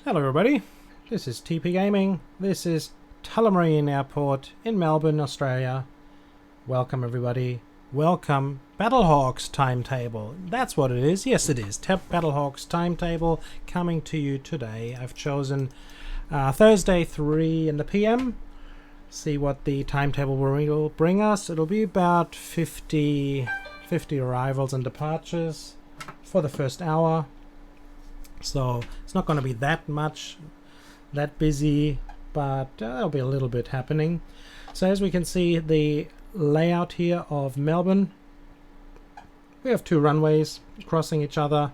Hello everybody, this is TP Gaming. This is Tullamarine Airport in Melbourne, Australia. Welcome everybody. Welcome Battlehawk's timetable. That's what it is. Yes it is. Battlehawk's timetable coming to you today. I've chosen Thursday 3 in the PM. See what the timetable will bring us. It'll be about 50 arrivals and departures for the first hour. So it's not going to be that busy, but there'll be a little bit happening. So as we can see, the layout here of Melbourne, we have two runways crossing each other,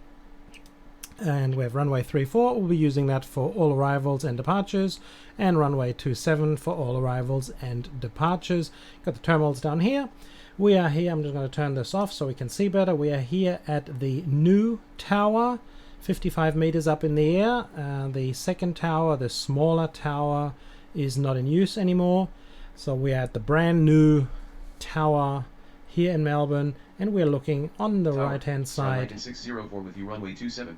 and we have runway 34. We'll be using that for all arrivals and departures, and runway 27 for all arrivals and departures. Got the terminals down here. We are here, I'm just going to turn this off so we can see better. We are here at the new tower, 55 meters up in the air. The second tower, the smaller tower, is not in use anymore. So we're at the brand new tower here in Melbourne, and we're looking on the right hand side. 604 with you, runway 27.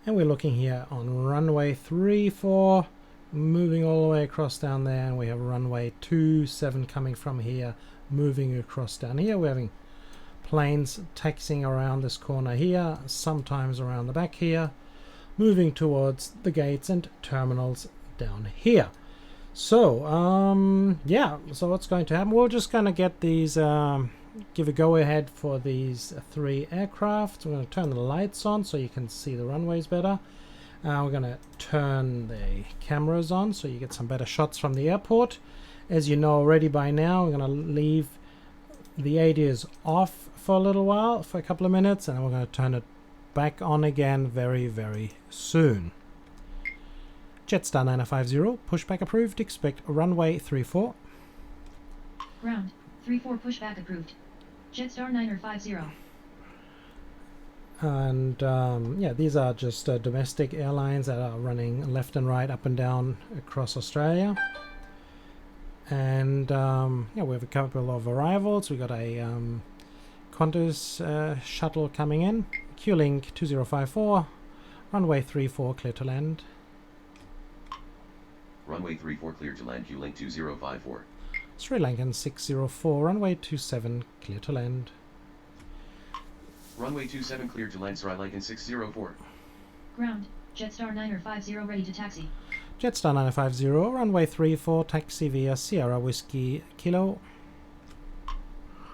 And we're looking here on runway 34, moving all the way across down there, and we have runway 27 coming from here, moving across down here. We're having planes taxiing around this corner here, sometimes around the back here, moving towards the gates and terminals down here. So yeah, so what's going to happen, we're just going to get these give a go ahead for these three aircraft. We're going to turn the lights on so you can see the runways better. We're going to turn the cameras on so you get some better shots from the airport. As you know already by now, we're going to leave the ADs off for a little while, for a couple of minutes, and then we're going to turn it back on again very soon. Jetstar 9050, pushback approved, expect runway 34. Ground 34, pushback approved. Jetstar 9050. And yeah, these are just domestic airlines that are running left and right, up and down across Australia. And yeah, we have a couple of arrivals. We got a Qantas shuttle coming in. Q-Link 2054, runway 34 clear to land. Runway 34 clear to land, Q-Link 2054. Sri Lankan 604, runway 27 clear to land. Runway 27 clear to land, Sri Lankan 604. Ground, Jetstar 9050 ready to taxi. Jetstar 9050, runway 34, taxi via Sierra Whiskey Kilo.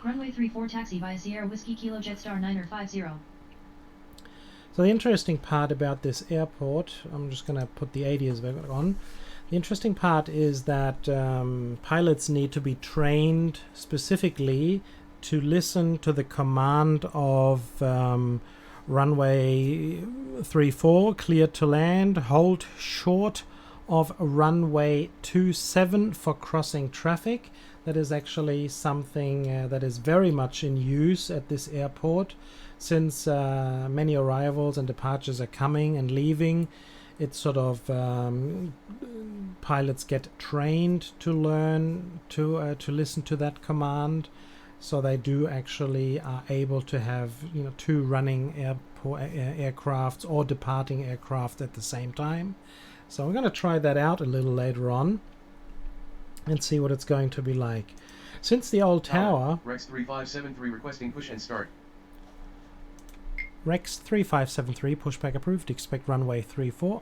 Runway 34 taxi via Sierra Whiskey Kilo, Jetstar 9050. So the interesting part about this airport, I'm just going to put the ADs back on. The interesting part is that pilots need to be trained specifically to listen to the command of runway 34 clear to land, hold short of runway 27 for crossing traffic. That is actually something that is very much in use at this airport, since many arrivals and departures are coming and leaving. It's sort of pilots get trained to learn to listen to that command, so they do actually are able to have, you know, two running aircrafts or departing aircraft at the same time. So we're going to try that out a little later on and see what it's going to be like. Since the old tower, Rex 3573 requesting push and start. Rex 3573, pushback approved, expect runway 34.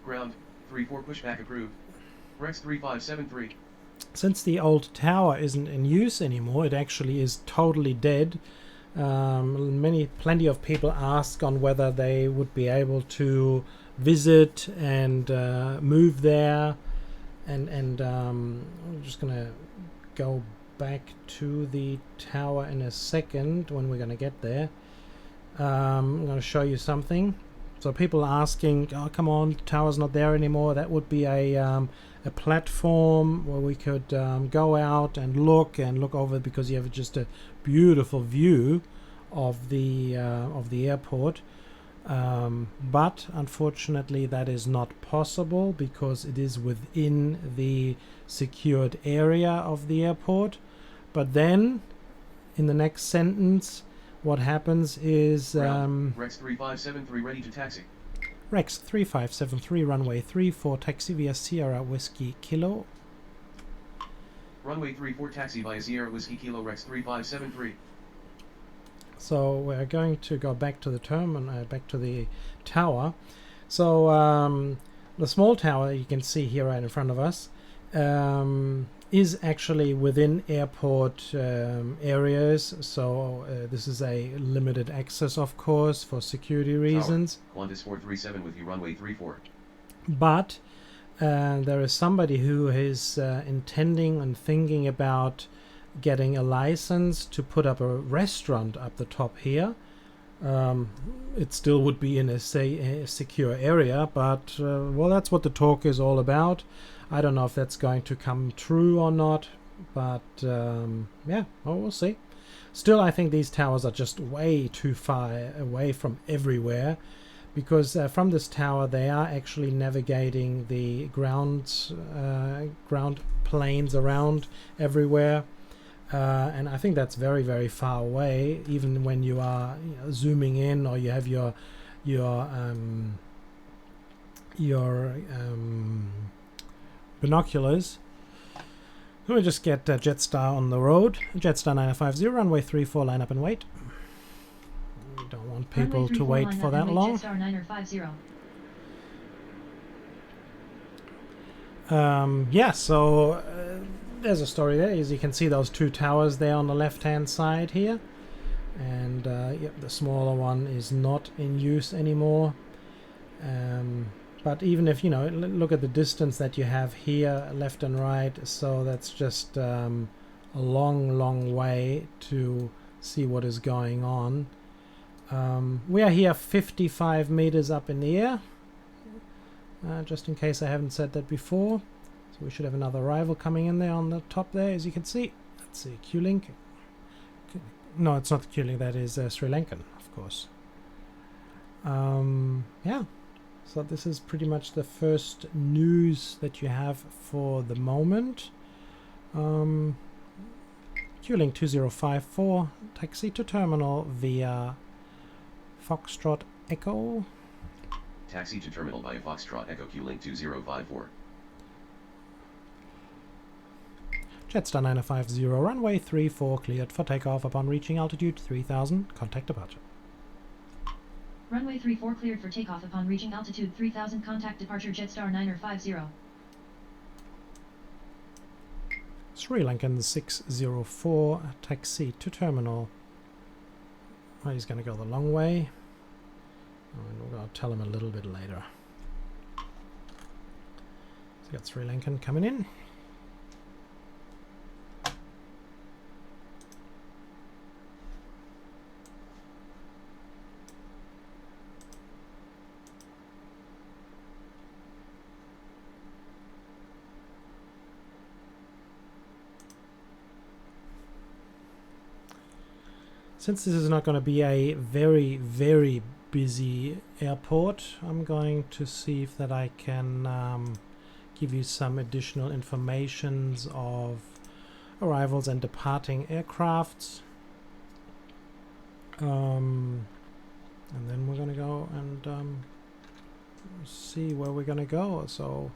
Ground 34 pushback approved. Rex 3573. Since the old tower isn't in use anymore, it actually is totally dead. Plenty of people ask on whether they would be able to visit and move there, and I'm just gonna go back to the tower in a second when we're gonna get there. I'm gonna show you something. So people are asking, oh come on, the tower's not there anymore. That would be a platform where we could go out and look over, because you have just a beautiful view of the airport. But unfortunately that is not possible because it is within the secured area of the airport. But then in the next sentence what happens is Rex 3573 ready to taxi. Rex 3573, runway 34, taxi via Sierra Whiskey Kilo. Runway 34 taxi via Sierra Whiskey Kilo Rex 3573. So we're going to go back to the terminal, back to the tower. So the small tower you can see here right in front of us is actually within airport areas. So this is a limited access, of course, for security reasons. Tower, Qantas 437 with you, runway 34. But there is somebody who is intending and thinking about getting a license to put up a restaurant up the top here. It still would be in a secure area, but well, that's what the talk is all about. I don't know if that's going to come true or not, but yeah, well, we'll see. Still, I think these towers are just way too far away from everywhere, because from this tower they are actually navigating the ground planes around everywhere. And I think that's very, very far away, even when you are zooming in, or you have your binoculars. Let me just get Jetstar on the road. Jetstar 950, runway 34, line up and wait. We don't want people to wait for that long. Jetstar 950. Yeah, so there's a story there. As you can see, those two towers there on the left-hand side here, and yep, the smaller one is not in use anymore. But even if, you know, look at the distance that you have here, left and right, so that's just a long way to see what is going on. We are here 55 meters up in the air, just in case I haven't said that before. So we should have another arrival coming in there on the top there, as you can see. That's the Q-Link. No, it's not the Q-Link, that is Sri Lankan, of course. Yeah, so this is pretty much the first news that you have for the moment. Q-Link 2054, taxi to terminal via Foxtrot Echo. Taxi to terminal via Foxtrot Echo Q-Link 2054. Jetstar 950, runway 34, cleared for takeoff upon reaching altitude 3000, contact departure. Runway 34 cleared for takeoff upon reaching altitude 3000, contact departure Jetstar 950. Sri Lankan 604, taxi to terminal. Oh, he's going to go the long way. And I'll tell him a little bit later. So we got Sri Lankan coming in. Since this is not going to be a very busy airport, I'm going to see if that I can give you some additional informations of arrivals and departing aircrafts. And then we're going to go and see where we're going to go. So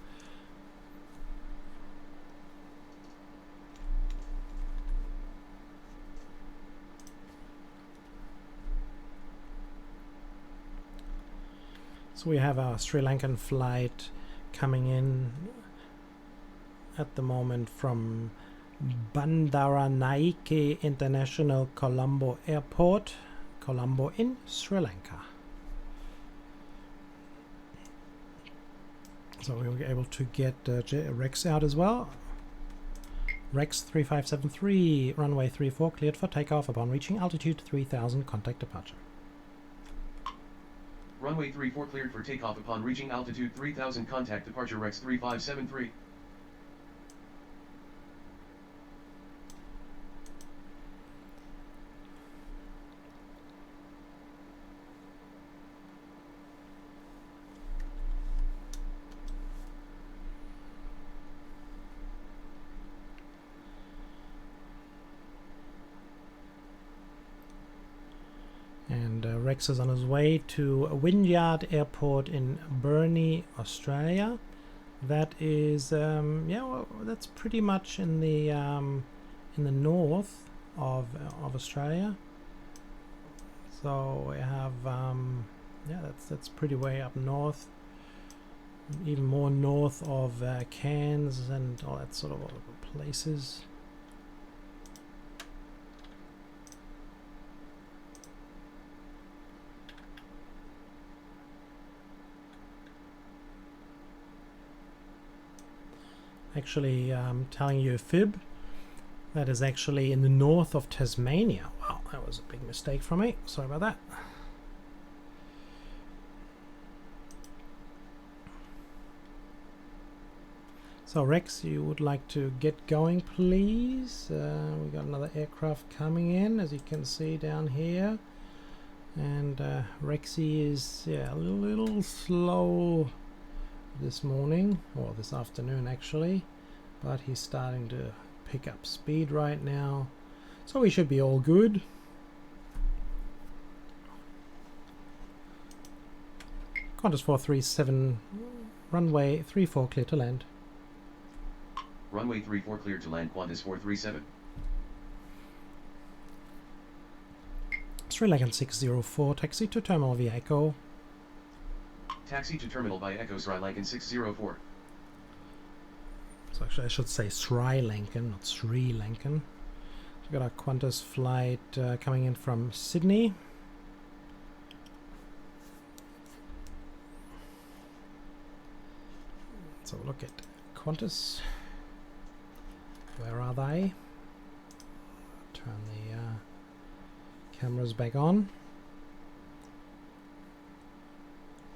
we have our Sri Lankan flight coming in at the moment from Bandaranaike International Colombo Airport, Colombo in Sri Lanka. So we were able to get Rex out as well. Rex 3573, runway 34, cleared for takeoff upon reaching altitude 3000, contact departure. Runway 34 cleared for takeoff upon reaching altitude 3000, contact departure Rex 3573. Rex is on his way to Wynyard Airport in Burnie, Australia. That is, yeah, well, that's pretty much in the north of Australia. So we have, yeah, that's pretty way up north, even more north of Cairns and all that sort of places. Actually, telling you a fib. That is actually in the north of Tasmania. Wow, that was a big mistake from me. Sorry about that. So Rex, you would like to get going, please? We got another aircraft coming in, as you can see down here. And Rexy is, yeah, a little slow this morning, or this afternoon actually, but he's starting to pick up speed right now, so we should be all good. Qantas 437, runway 34 clear to land. Runway 34 clear to land, Qantas 437. Sri Lankan 604, taxi to terminal via Echo. Taxi to terminal by Echo Sri Lankan 604. So actually I should say Sri Lankan, not Sri Lankan. So we've got our Qantas flight coming in from Sydney. Let's have a look at Qantas. Where are they? Turn the cameras back on.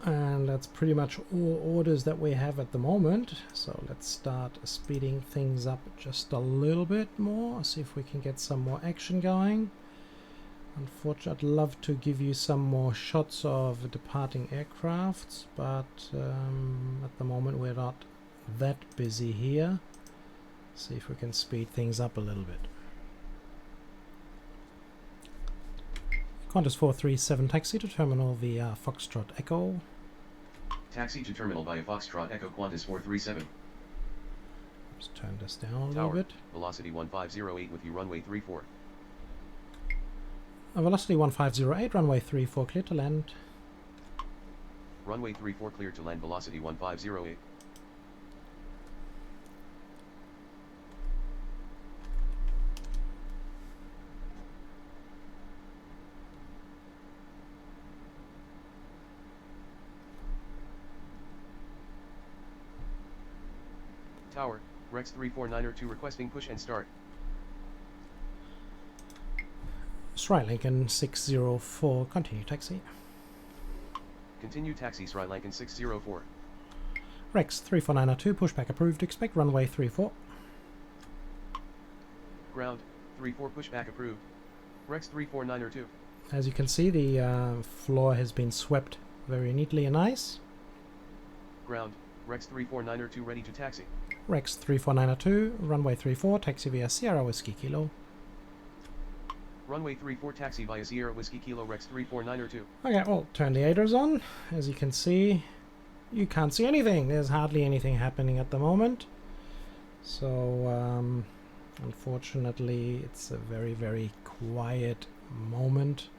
And that's pretty much all orders that we have at the moment. So let's start speeding things up just a little bit more. See if we can get some more action going. Unfortunately, I'd love to give you some more shots of departing aircrafts, but at the moment we're not that busy here. See if we can speed things up a little bit. Qantas 437 taxi to terminal via Foxtrot Echo. Taxi to terminal via Foxtrot Echo, Qantas 437. Just turn this down a little Tower, bit. velocity 1508 with you, runway 34. Velocity 1508, runway 34 clear to land. Runway 34 clear to land, velocity 1508. Tower, Rex 349er2 requesting push and start. Sri Lankan 604, continue taxi. Continue taxi Sri Lankan 604. Rex 34902, pushback approved, expect runway 34. Ground, 34 pushback approved. Rex 349er2. As you can see, the floor has been swept very neatly and nice. Ground, Rex 349er2 ready to taxi. Rex 34902, runway 34, taxi via Sierra Whiskey Kilo. Runway 34 taxi via Sierra Whiskey Kilo, Rex 349er2. Okay, well, turn the aiders on. As you can see, you can't see anything. There's hardly anything happening at the moment. So, unfortunately, it's a very, very quiet moment.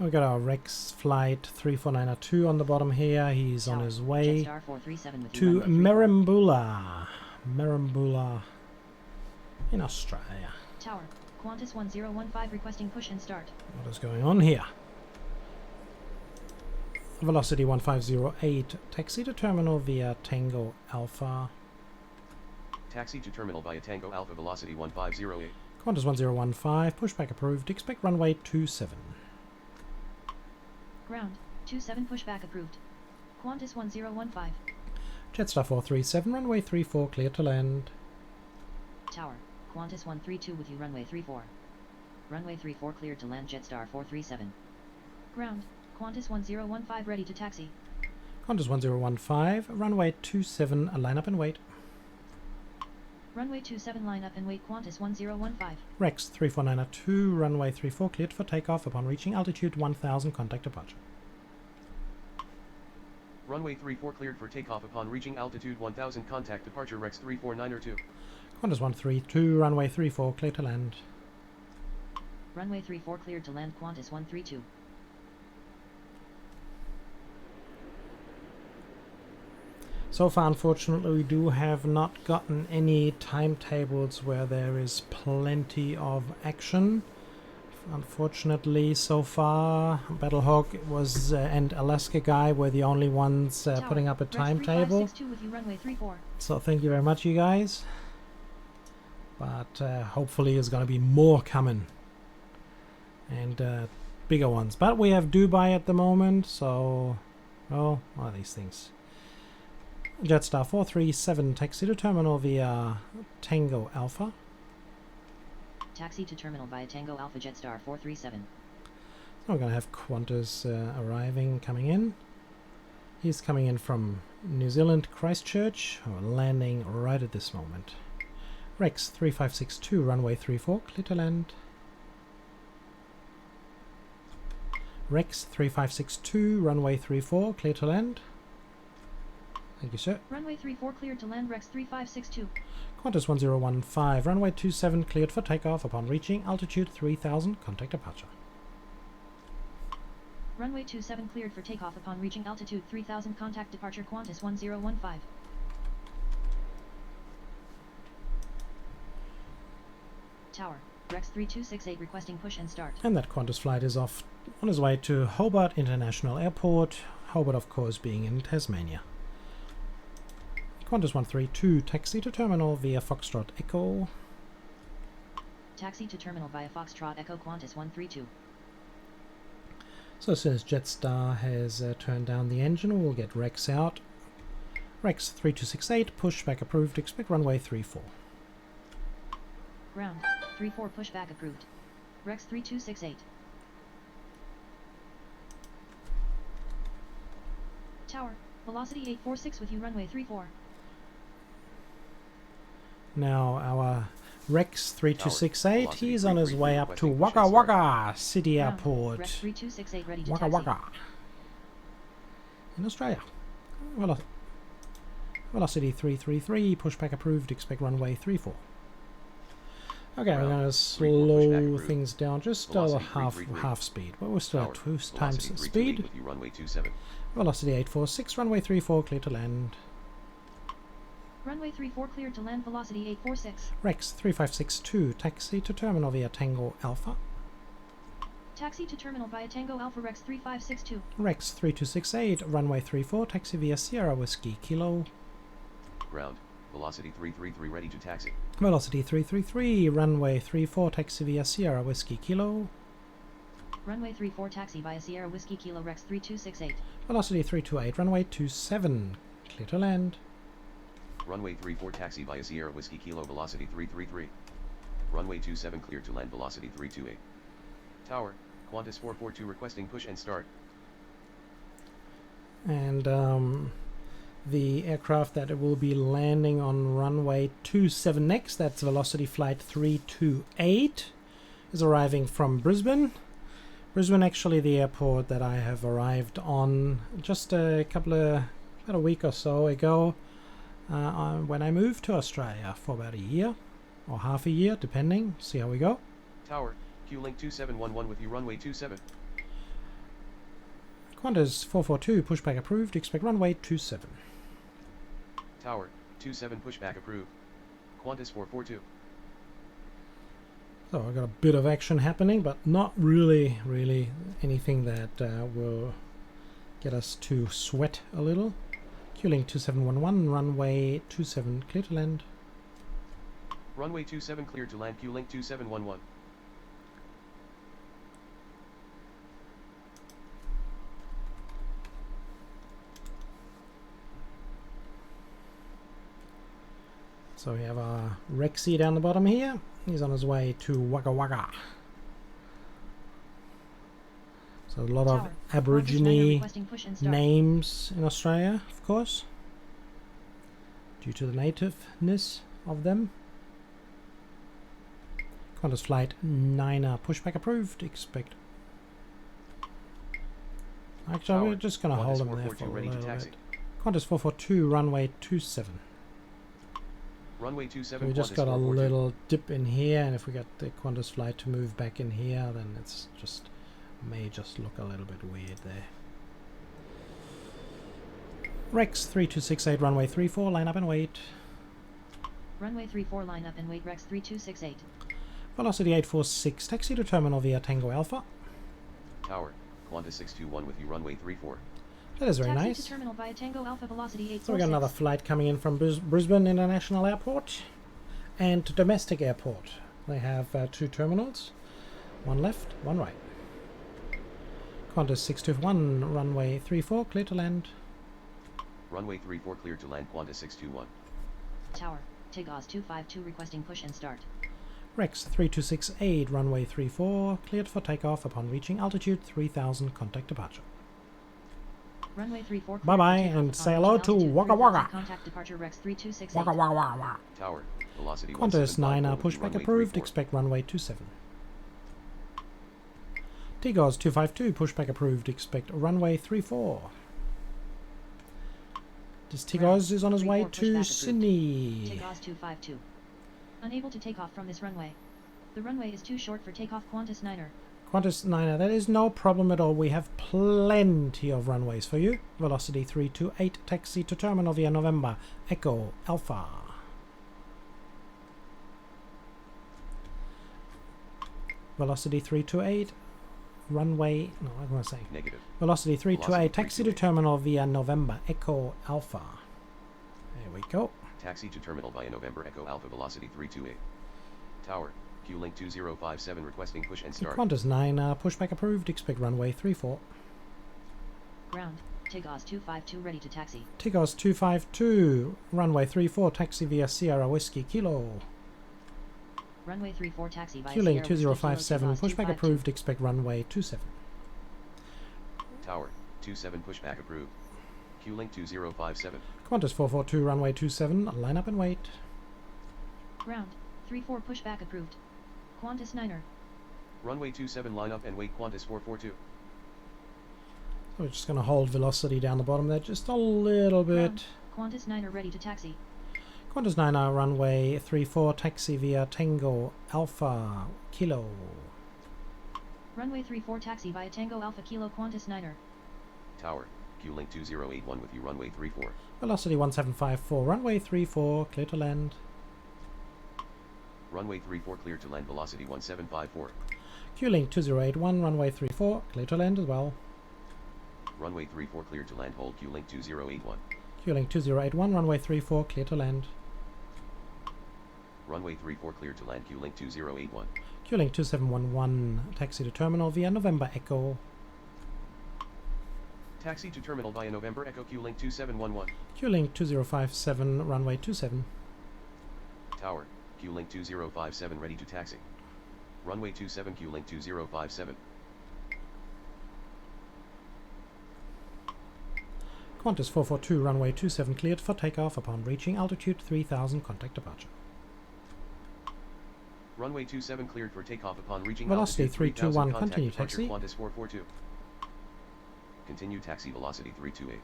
We got our Rex flight 34902 on the bottom here. He's on his way to Merimbula in Australia. Tower, Qantas 1015 requesting push and start. What is going on here? Velocity 1508, taxi to terminal via Tango Alpha. Taxi to terminal via Tango Alpha, velocity 1508. Qantas 1015, pushback approved, expect runway 27. Ground, 27 pushback approved. Qantas 1015. Jetstar 437, runway 34, clear to land. Tower, Qantas 132 with you, runway 34. Runway 34 cleared to land, Jetstar 437. Ground, Qantas 1015 ready to taxi. Qantas 1015, runway 27, line up and wait. Runway 27 line up and wait Qantas 1015. Rex 34902, runway 34 cleared for takeoff upon reaching altitude 1000, contact departure. Runway 34 cleared for takeoff upon reaching altitude 1000, contact departure Rex 34902. Qantas 132, runway 34 clear to land. Runway 34 cleared to land Qantas 132. So far, unfortunately, we do have not gotten any timetables where there is plenty of action. Unfortunately, so far, Battlehawk was and Alaska Guy were the only ones putting up a timetable. With you, runway 34. So thank you very much, you guys. But hopefully there's going to be more coming. And bigger ones. But we have Dubai at the moment, so... Oh, one of these things. Jetstar 437, taxi to terminal via Tango Alpha. Taxi to terminal via Tango Alpha Jetstar 437. So we're going to have Qantas arriving, coming in. He's coming in from New Zealand, Christchurch, landing right at this moment. Rex 3562, runway 34, clear to land. Rex 3562, runway 34, clear to land. Thank you, sir. Runway 34 cleared to land Rex 3562. Qantas 1015, runway 27 cleared for takeoff upon reaching altitude 3000, contact departure. Runway 27 cleared for takeoff upon reaching altitude 3000, contact departure Qantas 1015. Tower, Rex 3268 requesting push and start. And that Qantas flight is off on his way to Hobart International Airport, Hobart of course being in Tasmania. Qantas 132, taxi to terminal via Foxtrot Echo. Taxi to terminal via Foxtrot Echo Qantas 132. So as soon as Jetstar has turned down the engine, we'll get Rex out. Rex 3268, pushback approved, expect runway 34. Ground, 34 pushback approved. Rex 3268. Tower, velocity 846 with you runway 34. Now our Rex 3268, Tower, he's on his way up to requesting Wagga push and Wagga City Ground, Airport. Rex 3268 ready to Wagga taxi. Wagga. In Australia. Velocity 333, pushback approved, expect runway 34. Okay, we're going to slow things down just a half speed, but we're still at 2 times speed. With you, runway 27. Velocity 846, runway 34, clear to land. Runway 34 cleared to land velocity 846. Rex 3562, taxi to terminal via Tango Alpha. Taxi to terminal via Tango Alpha Rex 3562. Rex 3268, runway 34, taxi via Sierra Whiskey Kilo. Ground, velocity 333 ready to taxi. Velocity 333, runway 34, taxi via Sierra Whiskey Kilo. Runway 34 taxi via Sierra Whiskey Kilo Rex 3268. Velocity 328, runway 27, clear to land. Runway 34 taxi via Sierra Whiskey Kilo velocity 333. Runway 27 cleared to land velocity 328. Tower, Qantas 442 requesting push and start. And the aircraft that will be landing on runway 27 next, that's Velocity Flight 328, is arriving from Brisbane. Brisbane actually the airport that I have arrived on just about a week or so ago when I moved to Australia for about a year or half a year, depending. See how we go. Tower, Q-Link 2711 with you runway 27. Qantas 442, pushback approved, expect runway 27. Tower, 27 pushback approved. Qantas 442. So I've got a bit of action happening, but not really anything that will get us to sweat a little. Q-Link 2711, runway 27, clear to land. Runway 27 cleared to land Q-Link 2711. So we have our Rexy down the bottom here. He's on his way to Wagga Wagga. So a lot of Tower. Aborigine Requesting push and start. names in Australia, of course, due to the nativeness of them. Qantas flight 9er pushback approved. Expect. Actually, Tower. we're just going to hold them there 442 for a ready to little taxi. bit. Qantas 442, runway 27. Runway So 27. we just Qantas got a 442. little dip in here, and if we get the Qantas flight to move back in here, then it's just may just look a little bit weird there. Rex 3268, runway 34, line up and wait. Runway 34 line up and wait. Rex 3268. Velocity 846, taxi to terminal via Tango Alpha. Tower. Qantas 621 with you. Runway 34. That is very Taxi nice. to terminal via Tango Alpha. Velocity 846. So we got another flight coming in from Brisbane International Airport and Domestic Airport. They have 2 terminals, one left, one right. Qantas 621, runway 34, clear to land. Runway 34 clear to land. Qantas 621. Tower. Tigaz 252 requesting push and start. Rex 3268, runway 34, cleared for takeoff upon reaching altitude 3000, contact departure. Runway 34. Bye bye, and say hello to Wagga Wagga. Contact departure Rex 3268. Wagga Wagga Wagga. Tower. Velocity Qantas 9 1754 with you. pushback Runway approved, 34. expect runway 27. Tigaz 252, pushback approved, expect runway 34. This Tigaz is on his way 34 pushback to approved. Sydney. Tigaz 252. Unable to take off from this runway. The runway is too short for takeoff. Qantas 9er. Qantas 9er, that is no problem at all. We have plenty of runways for you. Velocity 328, taxi to terminal via November, Echo Alpha. Velocity 328, runway, no, I'm going to say. Negative. Velocity 328, Velocity taxi to 328. terminal via November, Echo Alpha. There we go. Taxi to terminal via November Echo Alpha. Velocity 328. Tower. Q-Link 2057 requesting push and start. Qantas 9, pushback approved, expect runway 34. Ground. Tigaz 252 ready to taxi. Tigaz 252, runway 34, taxi via Sierra Whiskey Kilo. Runway 34 taxi via Q-Link Sierra Whiskey 2057, Kilo, Tigaz pushback 252. approved, expect runway 27. Tower. 27 pushback approved. Q-Link 2057. Qantas 442, runway 27, line up and wait. Ground. 34 pushback approved. Qantas 9er. Runway 27 line up and wait. Qantas 442. So we're just going to hold velocity down the bottom there just a little bit. Ground. Qantas 9er ready to taxi. Qantas 9, runway 34, taxi via Tango Alpha Kilo. Runway 34 taxi via Tango Alpha Kilo. Qantas 9er. Tower. Q-Link 2081 with you. Runway 34. Velocity 1754, runway 34, clear to land. Runway 34 clear to land. Velocity 1754. Q-Link 2081, runway 34, clear to land as well. Runway 34 clear to land. Hold Q-Link 2081. Q-Link 2081, runway 34, clear to land. Runway 34 clear to land. Q-Link 2081. Q-Link 2711, taxi to terminal via November Echo. Taxi to terminal via November Echo. Q-Link 2711. Q-Link 2057, runway 27. Tower. Q-Link 2057 ready to taxi. Runway 27 Q-Link 2057. Qantas 442, runway 27 cleared for takeoff upon reaching altitude 3000, contact departure. Runway 27 cleared for takeoff upon reaching Velocity altitude 321, 3000, contact continue departure. taxi. Qantas 442. Continue taxi. Velocity 328.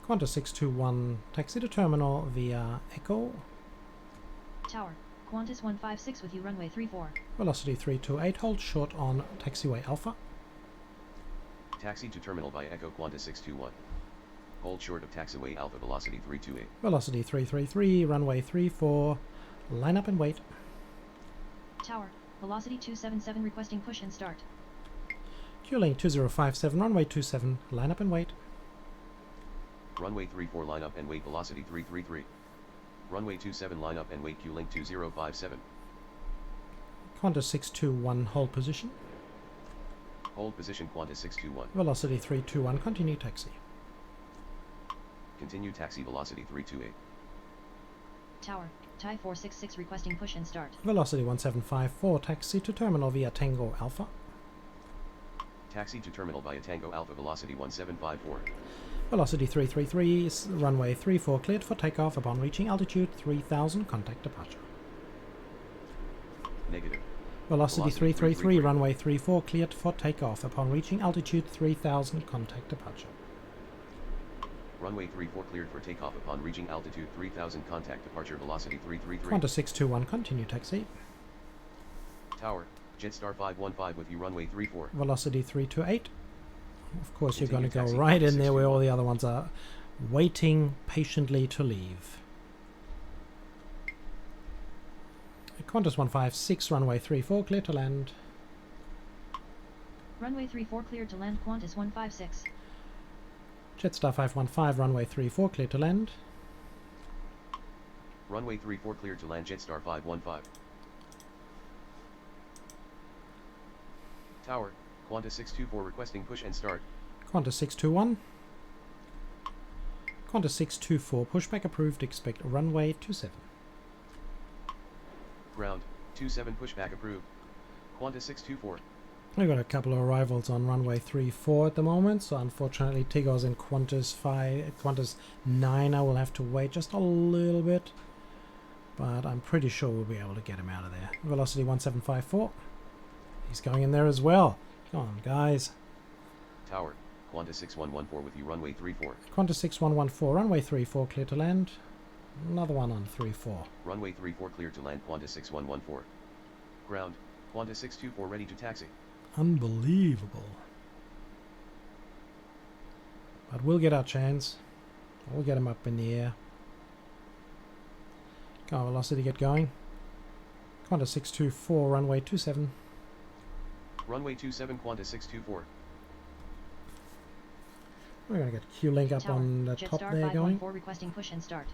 Qantas 621, taxi to terminal via Echo. Tower. Qantas 156 with you. Runway 34. Velocity 328, hold short on taxiway Alpha. Taxi to terminal via Echo. Qantas 621. Hold short of taxiway Alpha. Velocity 328. Velocity 333, runway 34, line up and wait. Tower. Velocity 277 requesting push and start. Q-Link 2057, runway 27, line up and wait. Runway 34 line up and wait. Velocity 333. Runway 27 line up and wait. Q-Link 2057. Qantas 621, hold position. Hold position. Qantas 621. Velocity 321, continue taxi. Continue taxi. Velocity 328. Tower. Thai 466 requesting push and start. Velocity 1754, taxi to terminal via Tango Alpha. Taxi to terminal via Tango Alpha velocity 1754. Velocity 333, runway 34 cleared for takeoff upon reaching altitude 3000, contact departure. Negative. Velocity 333, runway 34 cleared for takeoff upon reaching altitude 3000, contact departure. Runway 34 cleared for takeoff upon reaching altitude 3000, contact departure velocity 333. Qantas 621, continue taxi. Tower, Jetstar 515 with you runway 34. Velocity 328. Of course, you're going to Continue go taxi, right in there where all 621. the other ones are, waiting patiently to leave. Qantas 156, runway 34, clear to land. Runway 34 cleared to land. Qantas 156. Jetstar 515, runway 34, clear to land. Runway 34 cleared to land Jetstar 515. Tower, Qantas 624 requesting push and start. Qantas 621. Qantas 624, pushback approved, expect runway 27. Ground, 27 pushback approved. Qantas 624. We've got a couple of arrivals on runway 34 at the moment, so unfortunately Tigos and Qantas 9 I will have to wait just a little bit, but I'm pretty sure we'll be able to get him out of there. Velocity 1754. He's going in there as well. Come on, guys. Tower, Qantas 6114 with you runway 34. Qantas 6114, runway 34, clear to land. Another one on 34. Runway 34 cleared to land Qantas 6114. Ground, Qantas 624 ready to taxi. Unbelievable. But we'll get our chance. We'll get him up in the air. Come on, velocity, get going. Qantas 624, runway 27. Runway 27 Qantas 624. We're going to get Q-Link up Tower, on the Jetstar top there going. 514 requesting push and start.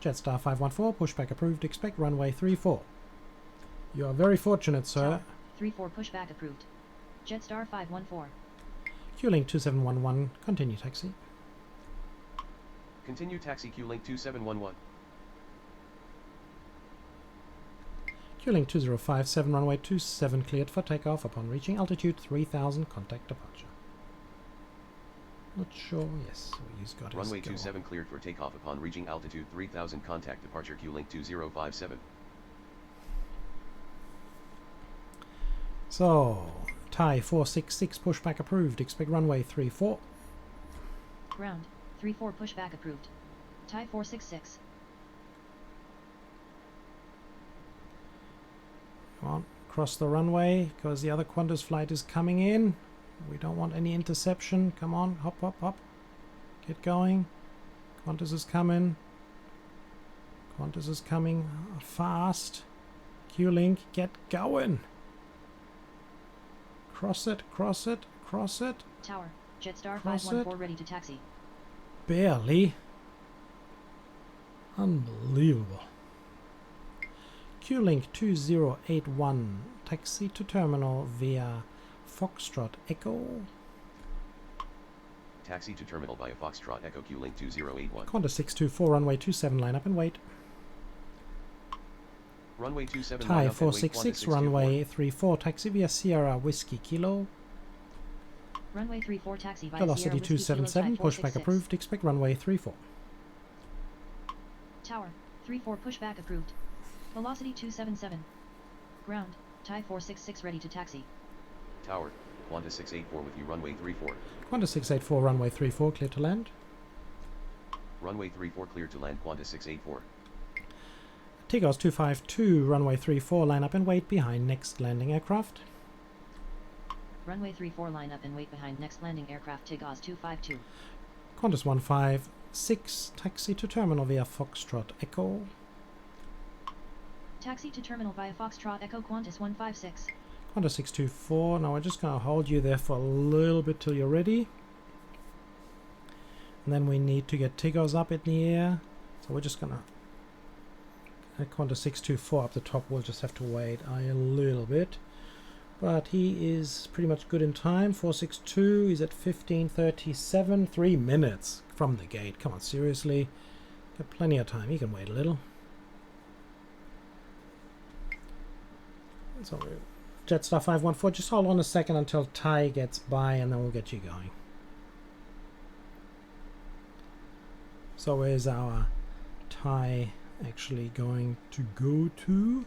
Jetstar 514, pushback approved, expect runway 34. You are very fortunate, sir. Tower, 34 pushback approved. Jetstar 514. Q-Link 2711, continue taxi. Continue taxi Q-Link 2711. Q-Link 2057, runway 27 cleared for takeoff upon reaching altitude 3000, contact departure. Not sure, yes, he's got Runway his go. 27 cleared for takeoff upon reaching altitude 3000, contact departure Q-Link 2057. So, Thai 466, pushback approved, expect runway 34. Ground, 34 pushback approved. Thai 466. Come on, cross the runway, because the other Qantas flight is coming in. We don't want any interception. Come on, hop, hop, hop. Get going. Qantas is coming. Qantas is coming fast. Q-Link, get going. Cross it, cross it, cross it. Tower, Jetstar Cross 514 ready to taxi. Barely. Unbelievable. Q-Link 2081, taxi to terminal via Foxtrot Echo. Taxi to terminal via Foxtrot Echo Q-Link 2081. Qantas 624, runway 27, line up and wait. Runway 27 Thai line up and wait, 466, Qantas 624. runway 34, taxi via Sierra Whiskey Kilo. Runway 34 taxi via Velocity Sierra Whiskey Kilo 277, Thai pushback 466. approved, expect runway 34. Tower, 34 pushback approved. Velocity 277. Ground, Thai 466 ready to taxi. Tower, Qantas 684 with you runway 34. Qantas 684, runway 34, clear to land. Runway 34 cleared to land Qantas 684. Tigos 252, runway 34, line up and wait behind next landing aircraft. Runway 34 line up and wait behind next landing aircraft Tigos 252. Qantas 156, taxi to terminal via Foxtrot Echo. Taxi to terminal via Foxtrot Echo Qantas 156. Qantas 624, now we're just going to hold you there for a little bit till you're ready. And then we need to get Tigos up in the air. So we're just going to... Qantas 624 up the top, we'll just have to wait a little bit. But he is pretty much good in time. 462, he's at 15:37, 3 minutes from the gate. Come on, seriously. Got plenty of time, he can wait a little. So Jetstar 514, just hold on a second until Ty gets by and then we'll get you going. So where's our Ty actually going to go to?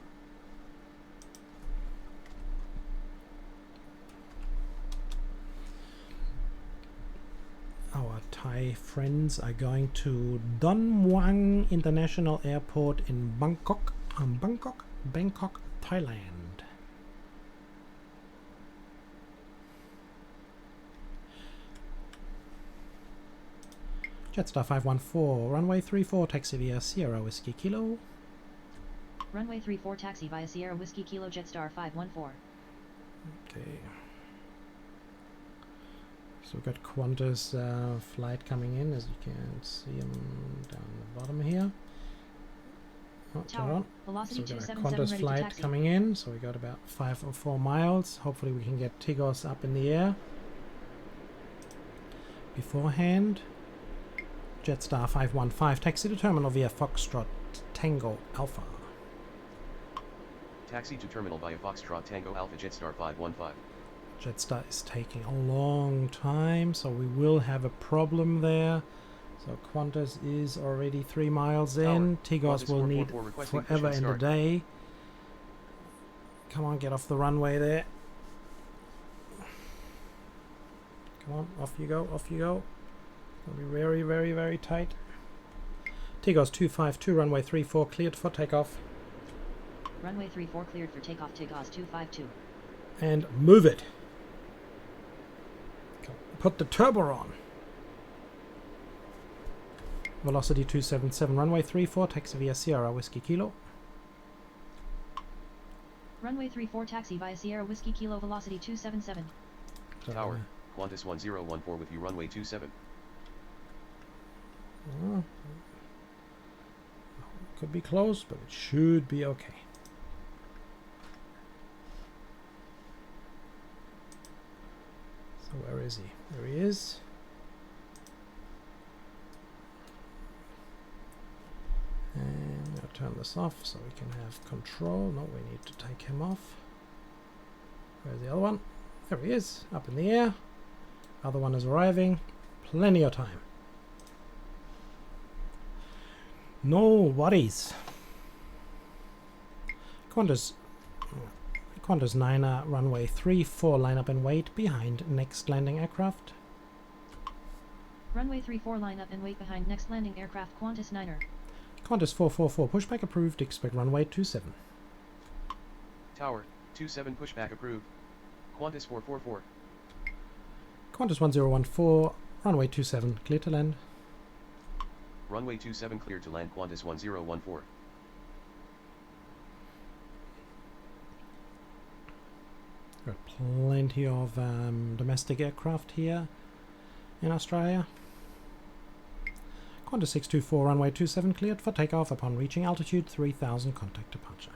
Our Thai friends are going to Don Muang International Airport in Bangkok, Bangkok, Thailand. Jetstar 514, runway 34, taxi via Sierra Whiskey Kilo. Runway 34 taxi via Sierra Whiskey Kilo Jetstar 514. Okay. So we've got Qantas flight coming in, as you can see them down the bottom here. Oh, turn on. Velocity So we've got a 277 Qantas ready to flight taxi. coming in, so we got about 5 or 4 miles. Hopefully we can get Tigos up in the air beforehand. Jetstar 515, taxi to terminal via Foxtrot Tango Alpha. Taxi to terminal via Foxtrot Tango Alpha Jetstar 515. Jetstar is taking a long time, so we will have a problem there. So Qantas is already 3 miles in. Tigos will need forever and a day. Come on, get off the runway there. Come on, off you go, off you go. It'll be very, very, very tight. Tigos 252, runway 34, cleared for takeoff. Runway 34 cleared for takeoff. Tigos 252. And move it. Put the turbo on. Velocity 277, runway 34, taxi via Sierra Whiskey Kilo. Runway 34 taxi via Sierra Whiskey Kilo velocity 277. Tower, Qantas 1014 with you runway 27. Could be close, but it should be okay. So where is he? There he is. And I'll turn this off so we can have control. No, we need to take him off. Where's the other one? There he is, up in the air. Other one is arriving. Plenty of time. No worries. Qantas 9er, runway 34, line up and wait behind next landing aircraft. Runway 34 line up and wait behind next landing aircraft Qantas 9er. Qantas 444, pushback approved, expect runway 27. Tower, 27 pushback approved. Qantas 444. Qantas 1014, runway 27, clear to land. Runway 27 cleared to land Qantas 1014. Got plenty of domestic aircraft here in Australia. Qantas 624, runway 27 cleared for takeoff upon reaching altitude 3000, contact departure.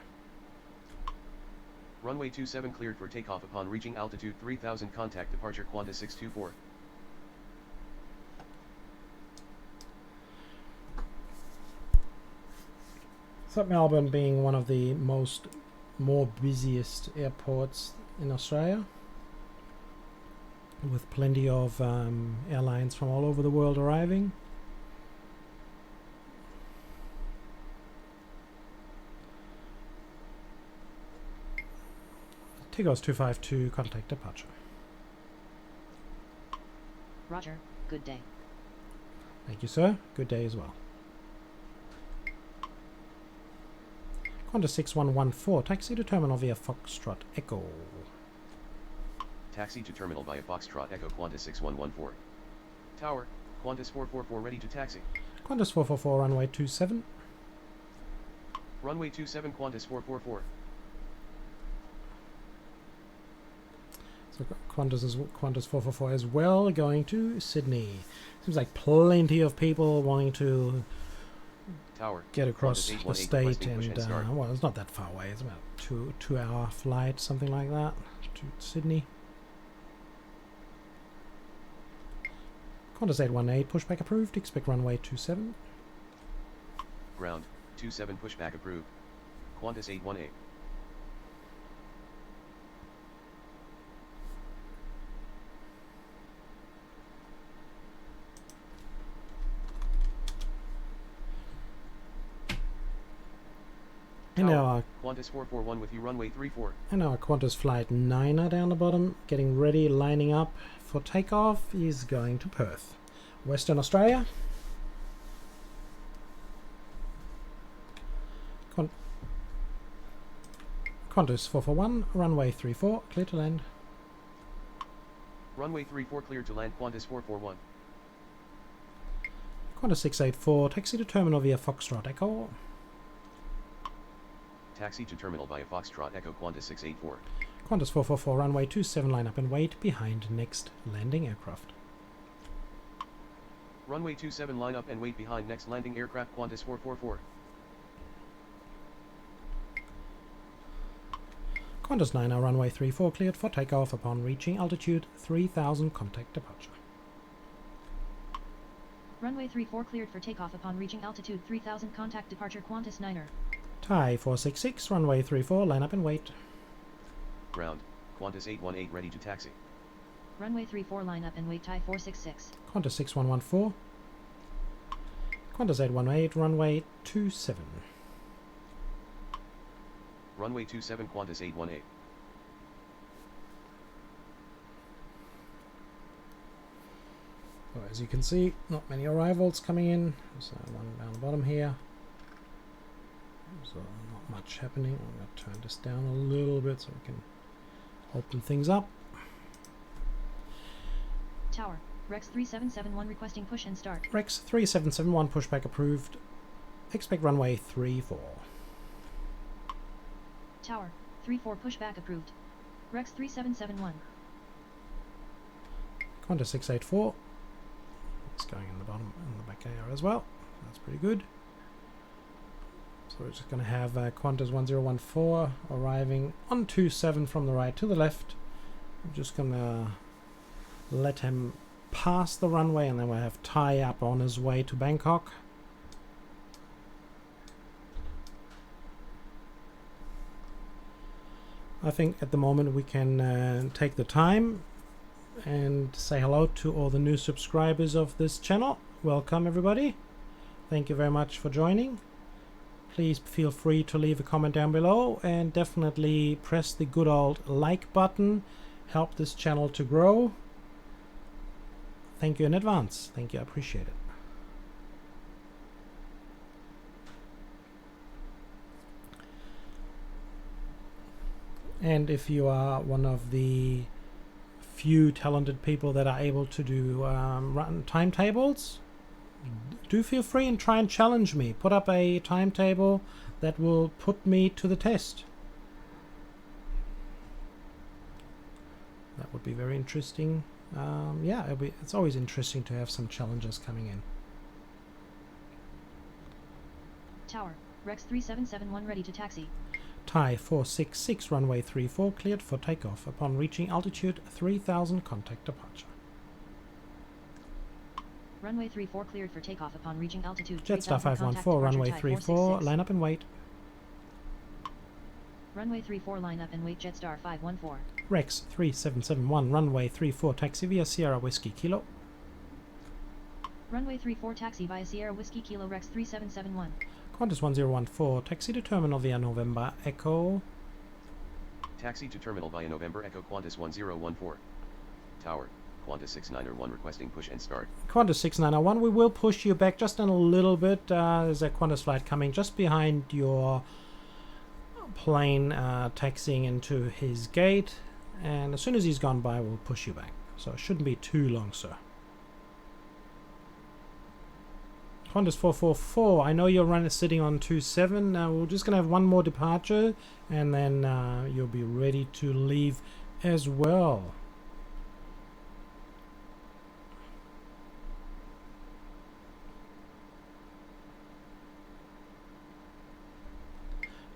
Runway 27 cleared for takeoff upon reaching altitude 3000, contact departure Qantas 624. So Melbourne being one of the more busiest airports in Australia, with plenty of airlines from all over the world arriving. Tigos 252, contact departure. Roger, good day. Thank you, sir. Good day as well. Qantas 6114, taxi to terminal via Foxtrot Echo. Taxi to terminal via Foxtrot Echo Qantas 6114. Tower, Qantas 444 ready to taxi. Qantas 444, runway 27. Runway 27 Qantas 444. So Qantas 444 as well, going to Sydney. Seems like plenty of people wanting to Tower, get across the state, and and well, it's not that far away. It's about two-hour flight, something like that, to Sydney. Qantas 818, pushback approved. Expect runway 27. Ground, 27 pushback approved. Qantas 818. And our Qantas 441 with you, runway 34. And our Qantas Flight 9er down the bottom, getting ready, lining up for takeoff, is going to Perth, Western Australia. Qantas 441, runway 34, clear to land. Runway 34 clear to land, Qantas 441. Qantas 684, taxi to terminal via Foxtrot Echo. Taxi to terminal via Foxtrot Echo, Qantas 684. Qantas 444, runway 27, line up and wait behind next landing aircraft. Runway 27 line up and wait behind next landing aircraft, Qantas 444. Qantas 9er, runway 34, cleared for takeoff upon reaching altitude 3000, contact departure. Runway 34 cleared for takeoff upon reaching altitude 3000, contact departure, Qantas 9er. Thai 466, runway 34, line up and wait. Ground, Qantas 818 ready to taxi. Runway 34 line up and wait, Thai 466. Qantas 6114. Qantas 818, runway 27. Runway 27, Qantas 818. Well, as you can see, not many arrivals coming in. So one down the bottom here. So not much happening. I'm going to turn this down a little bit so we can open things up. Tower, Rex 3771 requesting push and start. Rex 3771, pushback approved. Expect runway 34. Tower, 34 pushback approved. Rex 3771. Qantas 684. It's going in the bottom and the back air as well. That's pretty good. So we're just going to have Qantas 1014 arriving on 27 from the right to the left. I'm just going to let him pass the runway, and then we'll have Thai up on his way to Bangkok. I think at the moment we can take the time and say hello to all the new subscribers of this channel. Welcome everybody. Thank you very much for joining. Please feel free to leave a comment down below, and definitely press the good old like button. Help this channel to grow. Thank you in advance. Thank you, I appreciate it. And if you are one of the few talented people that are able to do run timetables, do feel free and try and challenge me. Put up a timetable that will put me to the test. That would be very interesting. Yeah, it's always interesting to have some challenges coming in. Tower, Rex 3771 ready to taxi. Thai 466, runway 34, cleared for takeoff upon reaching altitude 3000, contact departure. Runway 34 cleared for takeoff upon reaching altitude 3000, Jetstar 514, runway 34, line up and wait. Runway 34 line up and wait, Jetstar 514. Rex 3771, runway 34, taxi via Sierra Whiskey Kilo. Runway 34 taxi via Sierra Whiskey Kilo, Rex 3771. Qantas 1014, taxi to terminal via November Echo. Taxi to terminal via November Echo, Qantas 1014. Tower, Qantas 691 requesting push and start. Qantas 6901, we will push you back just in a little bit. There's a Qantas flight coming just behind your plane, taxiing into his gate, and as soon as he's gone by, we'll push you back. So it shouldn't be too long, sir. Qantas 444, I know you're sitting on 27. We're just going to have one more departure, and then you'll be ready to leave as well.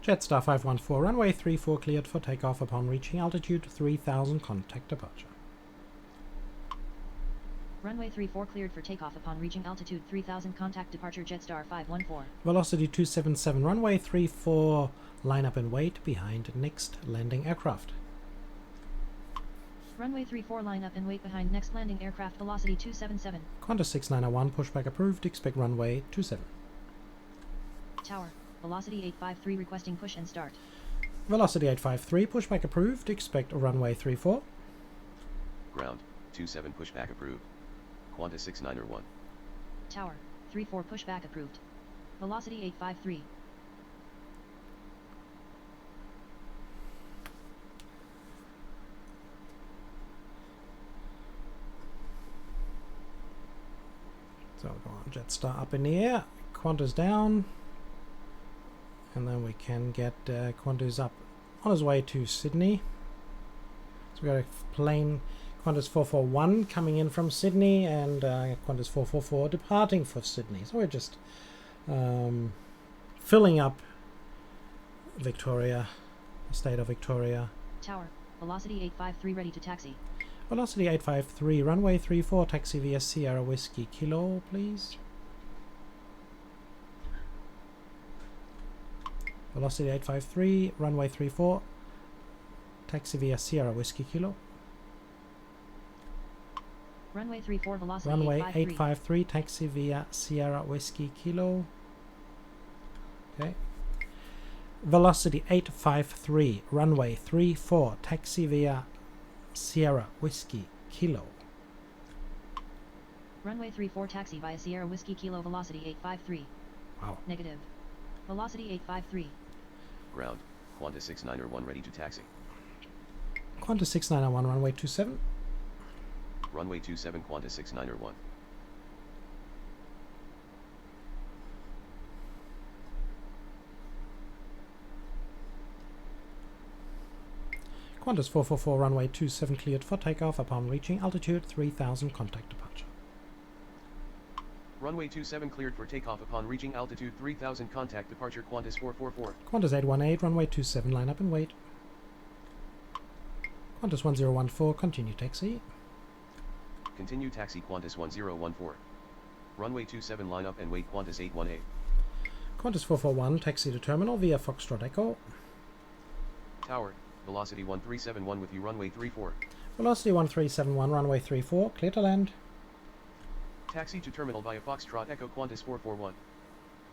Jetstar 514, runway 34 cleared for takeoff upon reaching altitude 3000, contact departure. Runway 34 cleared for takeoff upon reaching altitude 3000, contact departure, Jetstar 514. Velocity 277, runway 34, line up and wait behind next landing aircraft. Runway 34 line up and wait behind next landing aircraft, velocity 277. Qantas 6901, pushback approved, expect runway 27. Tower, Velocity 853 requesting push and start. Velocity 853, pushback approved. Expect runway 34. Ground, 27 pushback approved. Qantas 69er 1. Tower, 34 pushback approved. Velocity 853. So go on, Jetstar up in the air, Qantas down, and then we can get Qantas up on his way to Sydney. So we got a plane, Qantas 441 coming in from Sydney, and Qantas 444 departing for Sydney. So we're just filling up Victoria, the state of Victoria. Tower, velocity 853 ready to taxi. Velocity 853, runway 34, taxi via Sierra Whiskey Kilo, please. Velocity 853, runway 34, taxi via Sierra Whiskey Kilo. Runway 34, velocity Runway 853. 853, taxi via Sierra Whiskey Kilo. Okay. Velocity 853, runway 34, taxi via Sierra Whiskey Kilo. Runway 34 taxi via Sierra Whiskey Kilo, velocity 853. Wow. Negative. Velocity 853. Ground, Qantas 69er 1 ready to taxi. Qantas 6901, runway 27. Runway 27 Qantas 69er 1. Qantas 444, runway 27 cleared for takeoff upon reaching altitude 3000, contact departure. Runway 27 cleared for takeoff upon reaching altitude 3000, contact departure Qantas 444. Qantas 818, runway 27, line up and wait. Qantas 1014, continue taxi. Continue taxi Qantas 1014. Runway 27 line up and wait Qantas 818. Qantas 441, taxi to terminal via Foxtrot Echo. Tower, velocity 1371 with you runway 34. Velocity 1371, runway 34, clear to land. Taxi to terminal via Foxtrot Echo Qantas 441.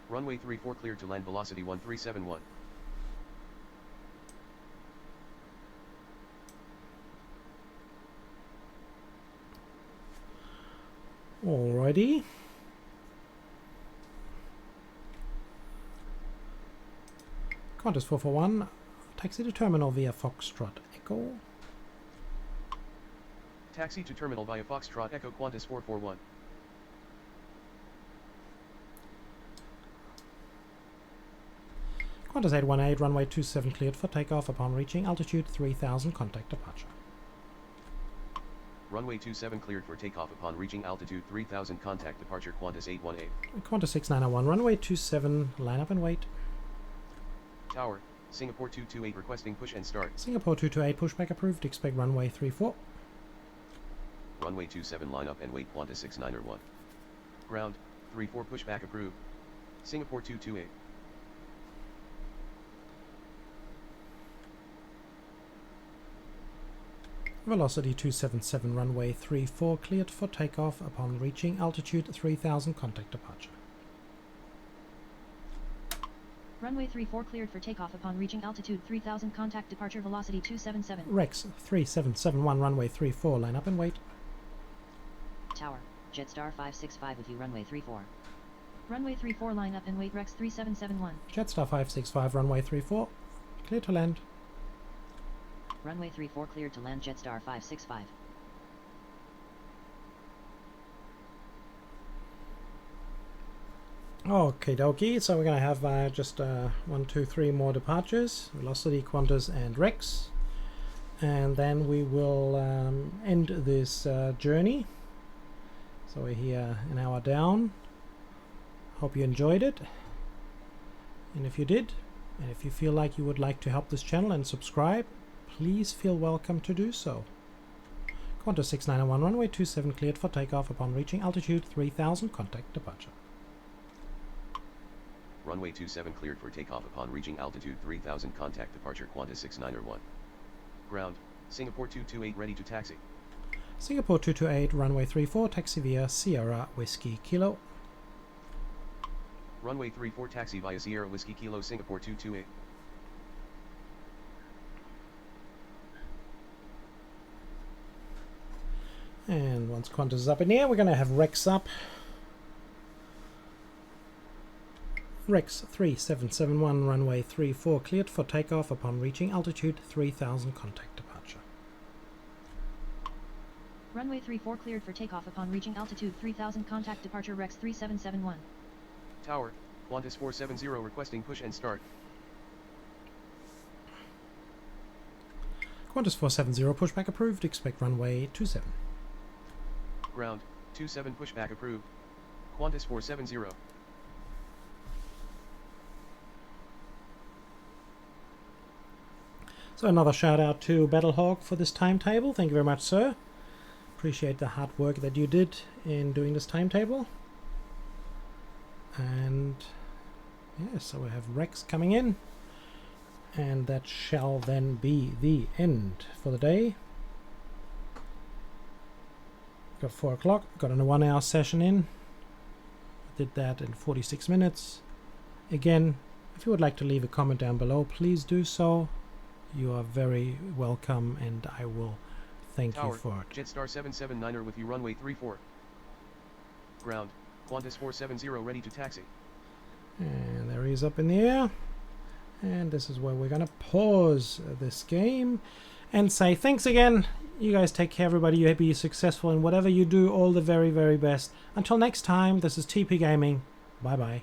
Runway 34 cleared to land velocity 1371. Alrighty. Qantas 441, taxi to terminal via Foxtrot Echo. Taxi to terminal via Foxtrot Echo Qantas 441. Qantas 818, runway 27 cleared for takeoff upon reaching altitude 3000, contact departure. Runway 27 cleared for takeoff upon reaching altitude 3000, contact departure Qantas 818. Qantas 6901, runway 27, line up and wait. Tower, Singapore 228 requesting push and start. Singapore 228, pushback approved, expect runway 34. Runway 27 line up and wait Qantas 69er 1. Ground, 34 pushback approved. Singapore 228. Velocity 277, runway 34, cleared for takeoff upon reaching altitude 3000, contact departure. Runway 34 cleared for takeoff upon reaching altitude 3000, contact departure velocity 277. Rex 3771, runway 34, line up and wait. Tower, Jetstar 565 with you runway 34. Runway 34 line up and wait Rex 3771. Jetstar 565, runway 34, clear to land. Runway 34 cleared to land Jetstar 565. Okay dokie, so we're going to have just 1, 2, 3 more departures, Velocity, Qantas and Rex, and then we will end this journey. So we're here an hour down. Hope you enjoyed it, and if you did, and if you feel like you would like to help this channel and subscribe, please feel welcome to do so. Qantas 6901, runway 27 cleared for takeoff upon reaching altitude 3000, contact departure. Runway 27 cleared for takeoff upon reaching altitude 3000, contact departure Qantas 69er 1. Ground, Singapore 228 ready to taxi. Singapore 228, runway 34, taxi via Sierra Whiskey Kilo. Runway 34 taxi via Sierra Whiskey Kilo Singapore 228. And once Qantas is up in the air, we're going to have Rex up. Rex 3771, runway 34 cleared for takeoff upon reaching altitude 3000, contact departure. Runway 34 cleared for takeoff upon reaching altitude 3000, contact departure Rex 3771. Tower, Qantas 470 requesting push and start. Qantas 470 pushback approved, expect runway 27. Ground, 27 pushback approved. Qantas 470. So another shout out to Battlehawk for this timetable. Thank you very much, sir. Appreciate the hard work that you did in doing this timetable. And yeah, so we have Rex coming in. And that shall then be the end for the day. Got 4 o'clock, got a 1 hour session in. Did that in 46 minutes. Again, if you would like to leave a comment down below, please do so. You are very welcome, and I will thank Tower, you for it. Jetstar 779er with you, runway 34. Ground, Qantas 470 ready to taxi. And there he is up in the air. And this is where we're going to pause this game and say thanks again. You guys take care, everybody. You be successful in whatever you do. All the very, very best. Until next time, this is TP Gaming. Bye-bye.